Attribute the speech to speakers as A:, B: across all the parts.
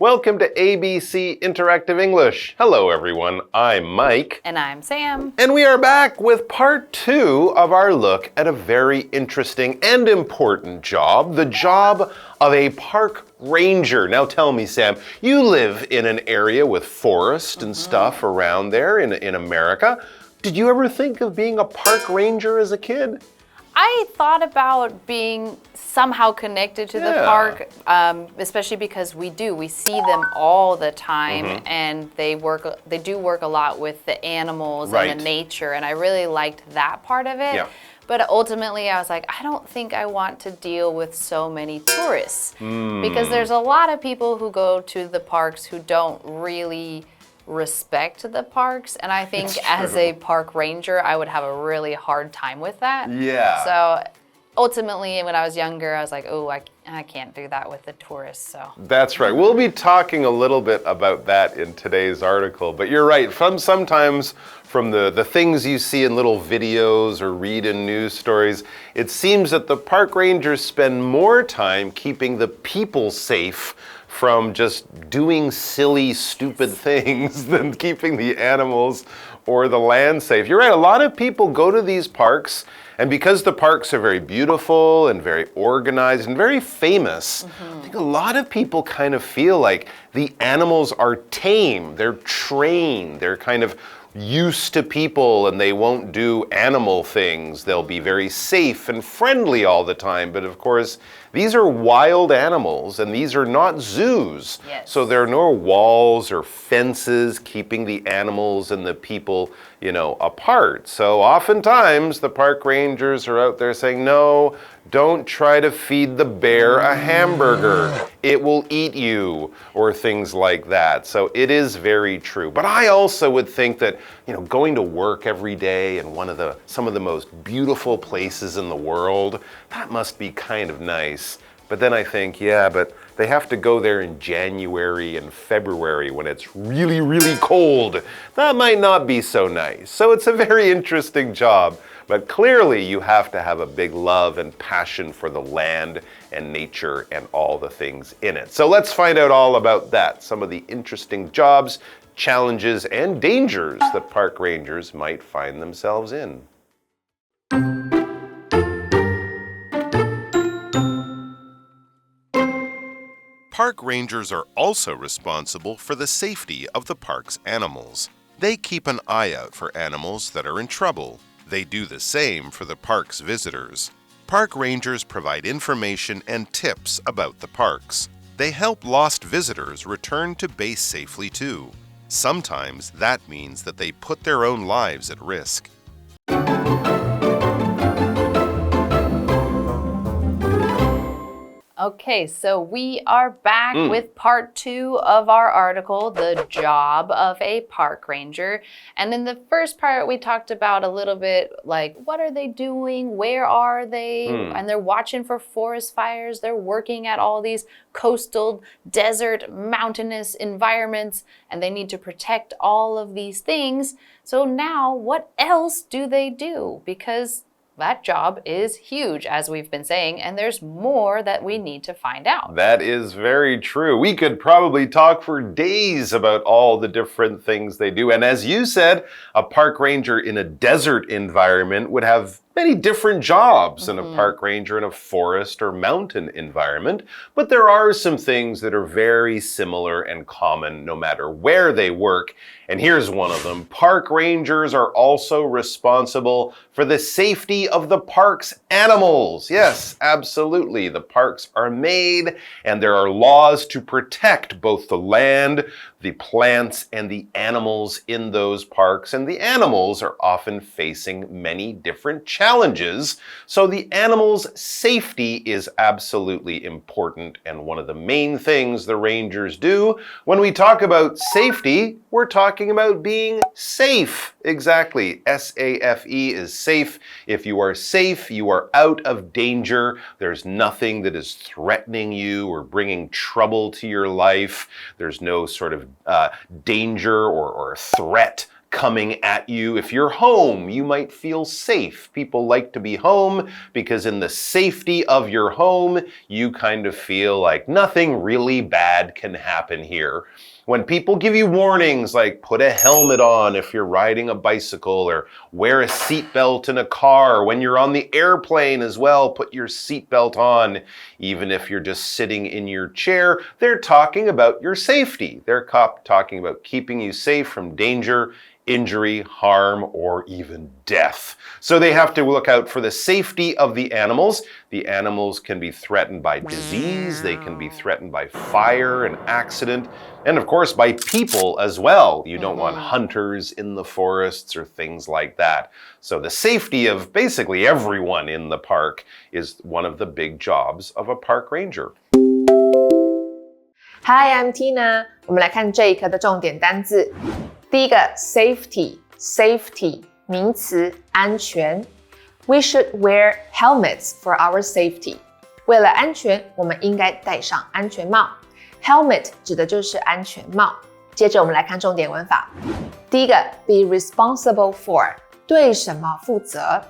A: Welcome to ABC Interactive English. Hello, everyone. I'm Mike.
B: And I'm Sam.
A: And we are back with part 2 of our look at a very interesting and important job, the job of a park ranger. Now tell me, Sam, you live in an area with forest and stuff around there in America. Did you ever think of being a park ranger as a kid?
B: I thought about being somehow connected to the park, especially because we see them all the time, and they do work a lot with the animals and the nature, and I really liked that part of it.
A: Yeah.
B: But ultimately, I was like, I don't think I want to deal with so many tourists because there's a lot of people who go to the parks who don't really respect the parks, and I think as a park ranger I would have a really hard time with that.
A: Yeah.
B: So ultimately when I was younger I was like, oh, I can't do that with the tourists. So
A: that's right. We'll be talking a little bit about that in today's article, but you're right. Sometimes from the things you see in little videos or read in news stories, it seems that the park rangers spend more time keeping the people safe from just doing silly, stupid things than keeping the animals or the land safe. You're right, a lot of people go to these parks, and because the parks are very beautiful and very organized and very famous, I think a lot of people kind of feel like the animals are tame, they're trained, they're kind of used to people and they won't do animal things. They'll be very safe and friendly all the time. But of course, these are wild animals and these are not zoos.
B: Yes.
A: So there are no walls or fences keeping the animals and the people, apart. So oftentimes the park rangers are out there saying, no, don't try to feed the bear a hamburger. It will eat you, or things like that. So it is very true. But I also would think that, going to work every day in some of the most beautiful places in the world, that must be kind of nice. But then I think, yeah, but they have to go there in January and February when it's really, really cold. That might not be so nice. So it's a very interesting job. But clearly you have to have a big love and passion for the land and nature and all the things in it. So let's find out all about that, some of the interesting jobs, challenges, and dangers that park rangers might find themselves in. Park rangers are also responsible for the safety of the park's animals. They keep an eye out for animals that are in trouble. They do the same for the park's visitors. Park rangers provide information and tips about the parks. They help lost visitors return to base safely too. Sometimes that means that they put their own lives at risk.
B: okay, so we are back with part 2 of our article, The Job of a Park Ranger. And in the first part, we talked about a little bit like, what are they doing? Where are they? And they're watching for forest fires. They're working at all these coastal, desert, mountainous environments, and they need to protect all of these things. So now, what else do they do? Because that job is huge, as we've been saying, and there's more that we need to find out.
A: That is very true. We could probably talk for days about all the different things they do. And as you said, a park ranger in a desert environment would have many different jobs than a park ranger in a forest or mountain environment. But there are some things that are very similar and common no matter where they work. And here's one of them. Park rangers are also responsible for the safety of the park's animals. Yes, absolutely. The parks are made and there are laws to protect both the land, the plants, and the animals in those parks. And the animals are often facing many different challenges. So the animals' safety is absolutely important and one of the main things the rangers do. When we talk about safety, we're talking about being safe. Exactly. S-A-F-E is safe. If you are safe, you are out of danger. There's nothing that is threatening you or bringing trouble to your life. There's no sort of danger or threat coming at you. If you're home, you might feel safe. People like to be home because in the safety of your home, you kind of feel like nothing really bad can happen here. When people give you warnings like put a helmet on if you're riding a bicycle or wear a seatbelt in a car, when you're on the airplane as well, put your seatbelt on. Even if you're just sitting in your chair, they're talking about your safety. They're talking about keeping you safe from danger, injury, harm, or even death. So they have to look out for the safety of the animals. The animals can be threatened by disease, they can be threatened by fire and accident, and of course by people as well. You don't want hunters in the forests or things like that. So the safety of basically everyone in the park is one of the big jobs of a park ranger.
C: Hi, I'm Tina. 我们来看这一课的重点单字。第一个 safety 名词，安全。We should wear helmets for our safety. 为了安全，我们应该戴上安全帽。Helmet 指的就是安全帽。接着我们来看重点文法。第一个 be responsible for 对什么负责。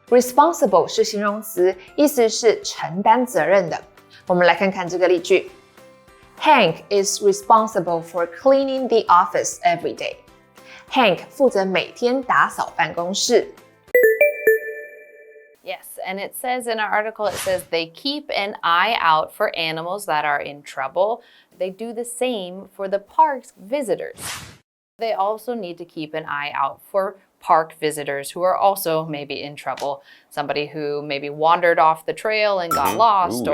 C: Responsible 是形容词，意思是承担责任的。我们来看看这个例句。Hank is responsible for cleaning the office every day. Hank 负责每天打扫办公室。
B: Yes, and it says in our article, it says they keep an eye out for animals that are in trouble. They do the same for the park's visitors. They also need to keep an eye out for park visitors who are also maybe in trouble. Somebody who maybe wandered off the trail and got lost,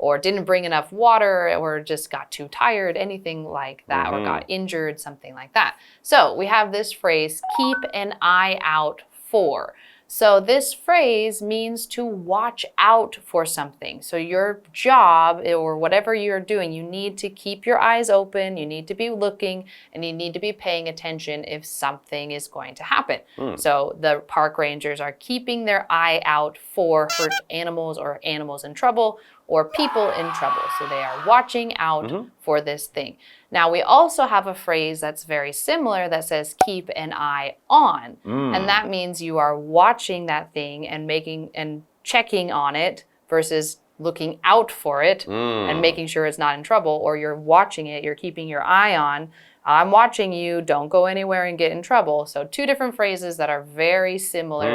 B: or didn't bring enough water, or just got too tired, anything like that, or got injured, something like that. So we have this phrase, keep an eye out for. So this phrase means to watch out for something. So your job or whatever you're doing, you need to keep your eyes open, you need to be looking, and you need to be paying attention if something is going to happen. So the park rangers are keeping their eye out for hurt animals or animals in trouble or people in trouble. So they are watching out for this thing. Now, we also have a phrase that's very similar that says keep an eye on. And that means you are watching that thing and checking on it versus looking out for it and making sure it's not in trouble, or you're watching it, you're keeping your eye on. I'm watching you, don't go anywhere and get in trouble. So two different phrases that are very similar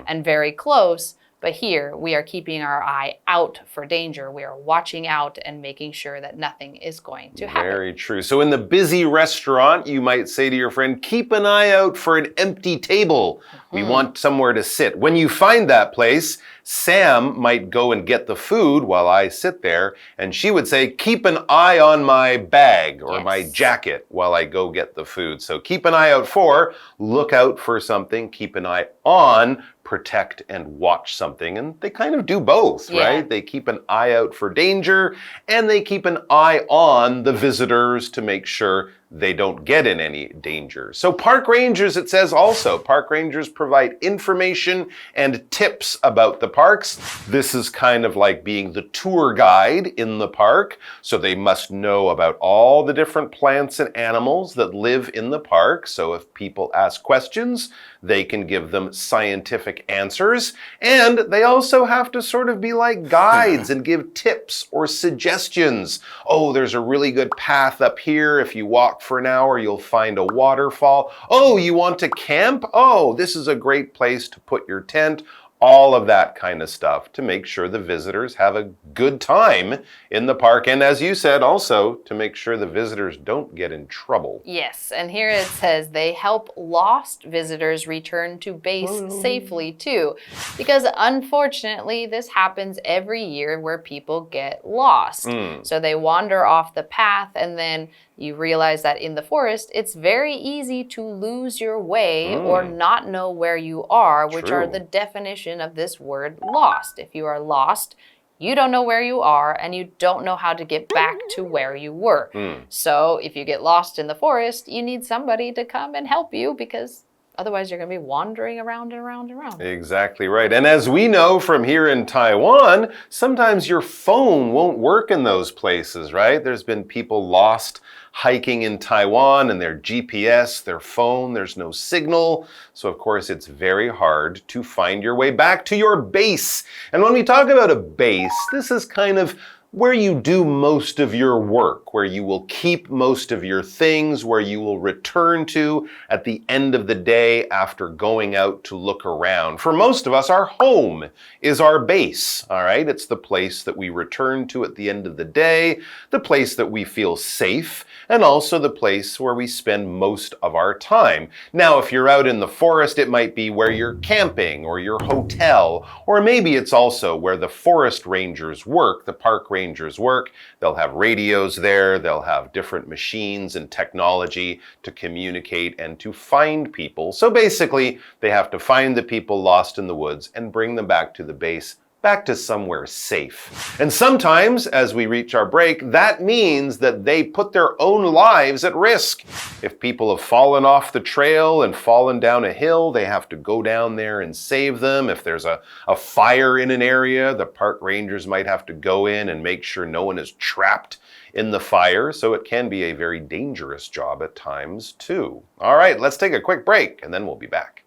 B: and very close. But here, we are keeping our eye out for danger. We are watching out and making sure that nothing is going to happen.
A: Very true. So in the busy restaurant, you might say to your friend, keep an eye out for an empty table. We want somewhere to sit. When you find that place, Sam might go and get the food while I sit there, and she would say, keep an eye on my bag or my jacket while I go get the food. So keep an eye out for, look out for something, keep an eye on, protect and watch something. And they kind of do both, right? They keep an eye out for danger and they keep an eye on the visitors to make sure they don't get in any danger. So park rangers, it says also, park rangers provide information and tips about the parks. This is kind of like being the tour guide in the park. So they must know about all the different plants and animals that live in the park. So if people ask questions, they can give them scientific answers. And they also have to sort of be like guides and give tips or suggestions. Oh, there's a really good path up here. If you walk for an hour, you'll find a waterfall. Oh, you want to camp? Oh, this is a great place to put your tent. All of that kind of stuff to make sure the visitors have a good time in the park. And as you said, also to make sure the visitors don't get in trouble.
B: Yes, and here it says they help lost visitors return to base safely too. Because unfortunately, this happens every year where people get lost. So they wander off the path, and then you realize that in the forest, it's very easy to lose your way or not know where you are, which are the definition of this word lost. If you are lost, you don't know where you are and you don't know how to get back to where you were. So if you get lost in the forest, you need somebody to come and help you because Otherwise, you're going to be wandering around and around and around.
A: Exactly right. And as we know from here in Taiwan, sometimes your phone won't work in those places, right? There's been people lost hiking in Taiwan and their GPS, their phone, there's no signal. So of course, it's very hard to find your way back to your base. And when we talk about a base, this is kind of where you do most of your work, where you will keep most of your things, where you will return to at the end of the day after going out to look around. For most of us, our home is our base, all right? It's the place that we return to at the end of the day, the place that we feel safe, and also the place where we spend most of our time. Now, if you're out in the forest, it might be where you're camping or your hotel, or maybe it's also where the forest rangers work, the park rangers work. They'll have radios there, they'll have different machines and technology to communicate and to find people. So basically, they have to find the people lost in the woods and bring them back to the base, back to somewhere safe. And sometimes, as we reach our break, that means that they put their own lives at risk. If people have fallen off the trail and fallen down a hill, they have to go down there and save them. If there's a fire in an area, the park rangers might have to go in and make sure no one is trapped in the fire. So it can be a very dangerous job at times too. All right, let's take a quick break and then we'll be back.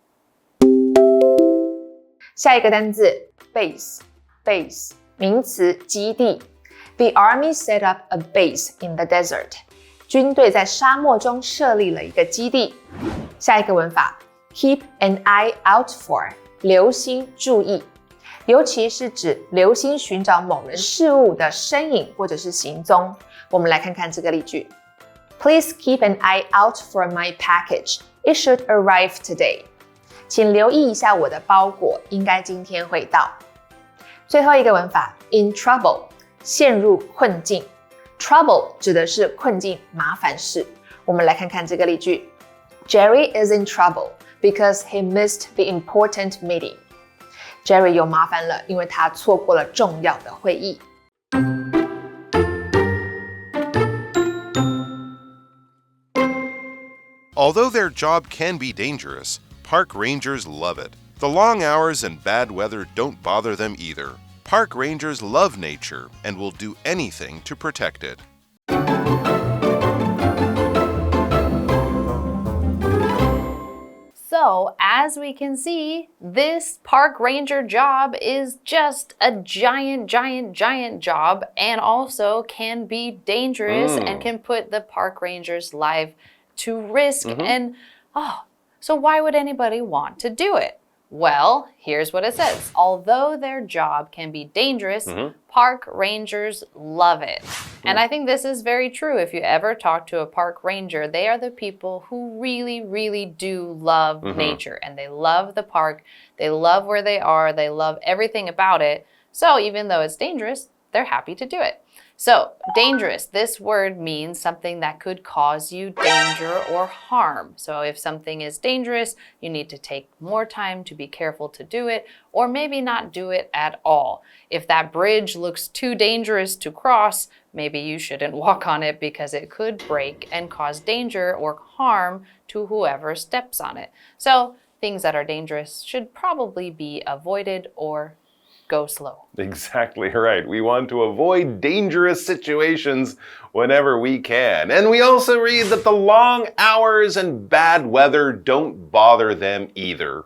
C: 下一个单字 base 名词基地 The army set up a base in the desert. 军队在沙漠中设立了一个基地。下一个文法 keep an eye out for 留心注意，尤其是指留心寻找某人事物的身影或者是行踪。我们来看看这个例句 Please keep an eye out for my package. It should arrive today. 请留意一下我的包裹，应该今天会到。最后一个文法 in trouble 陷入困境 trouble 指的是困境麻烦事。我们来看看这个例句 Jerry is in trouble because he missed the important meeting. Jerry 有麻烦了，因为他错过了重要的会议。
A: Although their job can be dangerous, park rangers love it. The long hours and bad weather don't bother them either. Park rangers love nature and will do anything to protect it.
B: So, as we can see, this park ranger job is just a giant job and also can be dangerous and can put the park ranger's life to risk. And, so why would anybody want to do it? Well, here's what it says. Although their job can be dangerous, park rangers love it. And I think this is very true. If you ever talk to a park ranger, they are the people who really do love nature. And they love the park. They love where they are. They love everything about it. So even though it's dangerous, they're happy to do it. So, dangerous, this word means something that could cause you danger or harm. So if something is dangerous, you need to take more time to be careful to do it, or maybe not do it at all. If that bridge looks too dangerous to cross, maybe you shouldn't walk on it because it could break and cause danger or harm to whoever steps on it. So things that are dangerous should probably be avoided or go slow.
A: Exactly right. We want to avoid dangerous situations whenever we can. And we also read that the long hours and bad weather don't bother them either.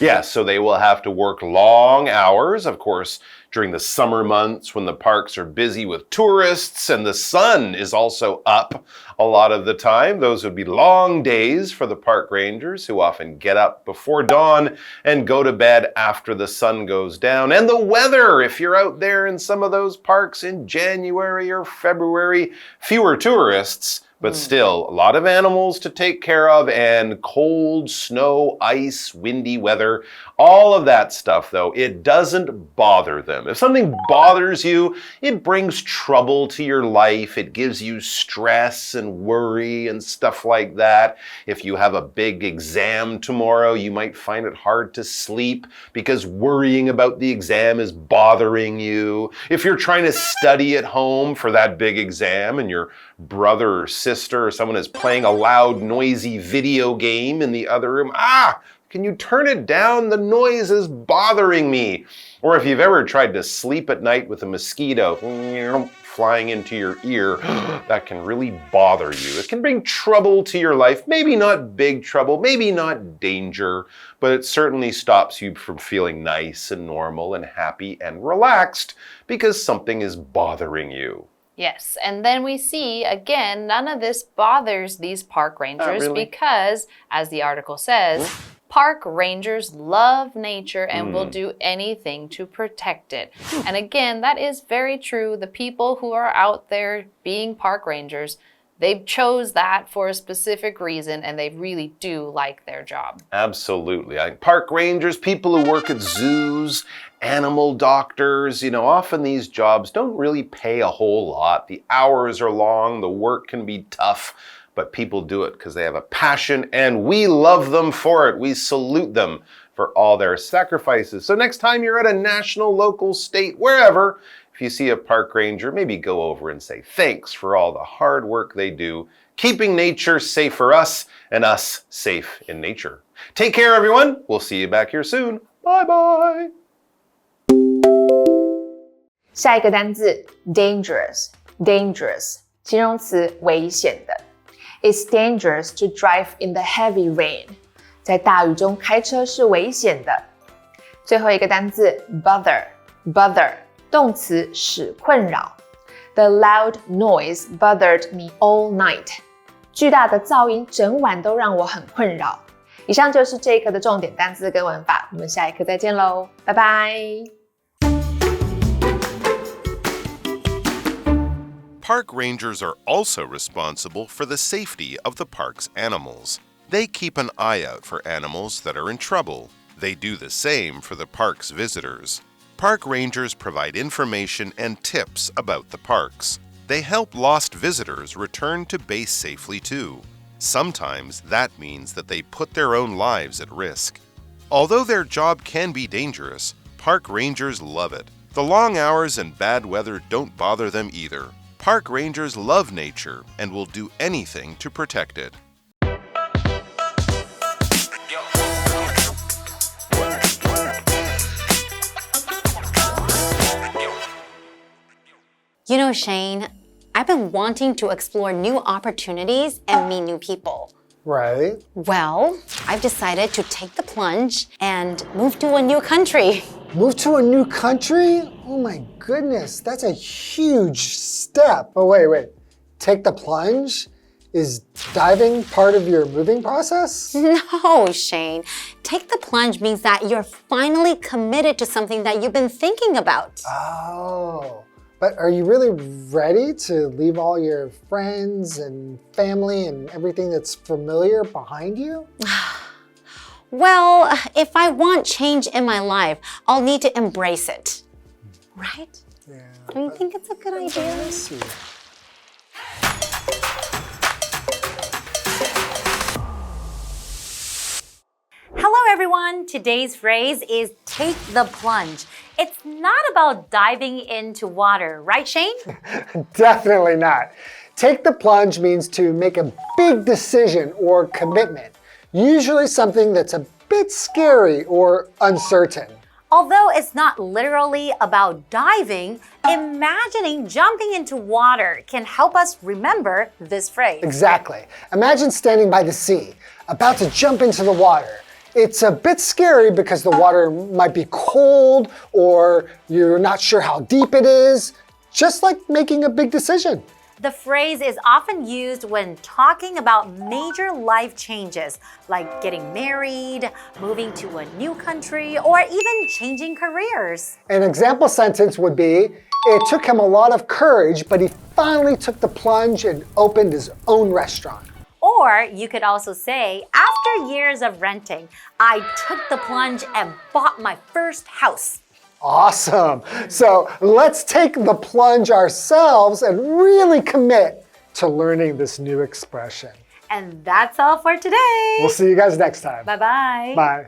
A: Yes, so they will have to work long hours, of course, during the summer months when the parks are busy with tourists and the sun is also up a lot of the time. Those would be long days for the park rangers who often get up before dawn and go to bed after the sun goes down. And the weather, if you're out there in some of those parks in January or February, fewer tourists, but still a lot of animals to take care of, and cold, snow, ice, windy weather All of that stuff, though, it doesn't bother them. If something bothers you, it brings trouble to your life. It gives you stress and worry and stuff like that. If you have a big exam tomorrow, you might find it hard to sleep because worrying about the exam is bothering you. If you're trying to study at home for that big exam and your brother or sister or someone is playing a loud, noisy video game in the other room, can you turn it down? The noise is bothering me. Or if you've ever tried to sleep at night with a mosquito flying into your ear, that can really bother you. It can bring trouble to your life. Maybe not big trouble, maybe not danger, but it certainly stops you from feeling nice and normal and happy and relaxed because something is bothering you.
B: Yes, and then we see, again, none of this bothers these park rangers because, as the article says, park rangers love nature and will do anything to protect it. And again, that is very true. The people who are out there being park rangers, they chose that for a specific reason and they really do like their job.
A: Absolutely. Park rangers, people who work at zoos, animal doctors, often these jobs don't really pay a whole lot. The hours are long, the work can be tough. But people do it because they have a passion and we love them for it. We salute them for all their sacrifices. So next time you're at a national, local, state, wherever, if you see a park ranger, maybe go over and say thanks for all the hard work they do, keeping nature safe for us and us safe in nature. Take care, everyone. We'll see you back here soon. Bye-bye.
C: 下一个单字 dangerous， dangerous 形容词危险的。It's dangerous to drive in the heavy rain. 在大雨中开车是危险的。最后一个单字 bother, bother 动词使困扰。The loud noise bothered me all night. 巨大的噪音整晚都让我很困扰。以上就是这一课的重点单字跟文法，我们下一课再见喽，拜拜。
A: Park rangers are also responsible for the safety of the park's animals. They keep an eye out for animals that are in trouble. They do the same for the park's visitors. Park rangers provide information and tips about the parks. They help lost visitors return to base safely too. Sometimes that means that they put their own lives at risk. Although their job can be dangerous, park rangers love it. The long hours and bad weather don't bother them either. Park rangers love nature and will do anything to protect it.
D: You know, Shane, I've been wanting to explore new opportunities and meet new people.
E: Right.
D: Well, I've decided to take the plunge and move to a new country.
E: Move to a new country? Oh my goodness, that's a huge step. Oh, wait. Take the plunge? Is diving part of your moving process?
D: No, Shane. Take the plunge means that you're finally committed to something that you've been thinking about.
E: Oh, but are you really ready to leave all your friends and family and everything that's familiar behind you?
D: Well, if I want change in my life, I'll need to embrace it. Right?
E: Yeah.
D: Don't you think it's a good idea?
E: Let's see.
F: Hello everyone, today's phrase is take the plunge. It's not about diving into water, right Shane?
E: Definitely not. Take the plunge means to make a big decision or commitment, usually something that's a bit scary or uncertain.
F: Although it's not literally about diving, imagining jumping into water can help us remember this phrase.
E: Exactly. Imagine standing by the sea, about to jump into the water. It's a bit scary because the water might be cold or you're not sure how deep it is, just like making a big decision.
F: The phrase is often used when talking about major life changes, like getting married, moving to a new country, or even changing careers.
E: An example sentence would be, it took him a lot of courage, but he finally took the plunge and opened his own restaurant.
F: Or you could also say, after years of renting, I took the plunge and bought my first house.
E: Awesome. So let's take the plunge ourselves and really commit to learning this new expression.
F: And that's all for today.
E: We'll see you guys next time.
F: Bye-bye.
E: Bye.